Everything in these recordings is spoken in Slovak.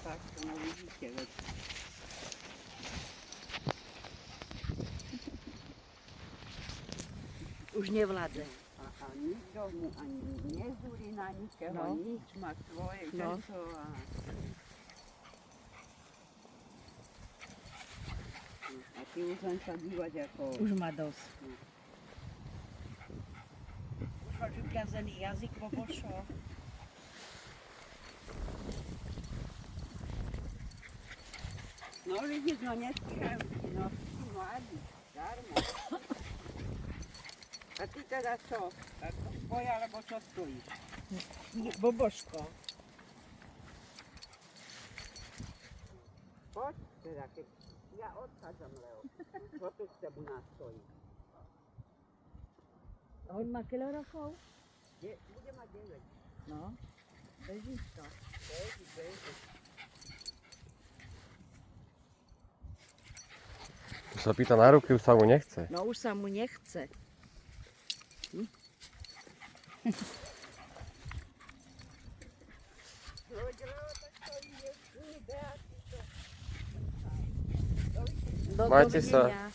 tak, no vidíte, veď. Už nevládze. A nikomu ani nezúri na nikoho, No. nič má svoje, No. všetko a ty už len sa dívať ako... Už má dosť. Už máš ukazený jazyk, Bobošo. No vidíš, no nestíhajú ti, no ty mladí, darmo. A ty teda čo? Ako spoj, alebo čo stojíš? Boboško. Poď teda, keď ja odchádzam, Leo. Čo tu s tebou nás stojí? On má koľko rokov? Bude mať 9. No, bežíš to. Beží. Už sa pýta na ruky, už sa mu nechce. No už sa mu nechce. Majte sa. Dovidenia.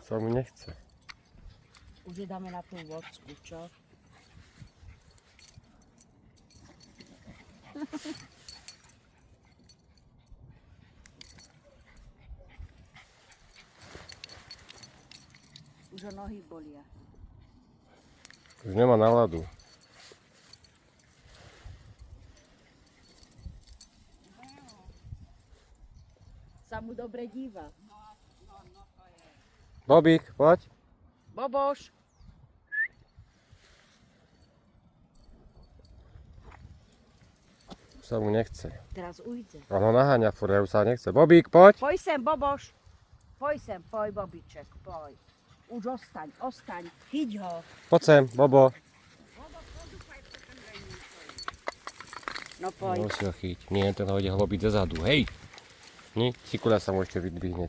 Sa mu nechce. Už je dáme na tú vodku, čo? Už ho nohy bolia. Už nemá náladu. Sa mu dobre díva. Bobík, poď. Boboš! Už sa mu nechce. Teraz ujde. On ho naháňa furt, už sa nechce. Bobík, poď. Poj sem, Boboš! Poj sem, poj, Bobiček, poj. Už ostaň, chyť ho. Poď sem, Bobo. No poj. Musí ho chyť. Nie, ten ho ide hlobiť zezadu, hej. Nie, Sikuľa sa mu ešte vydvihne.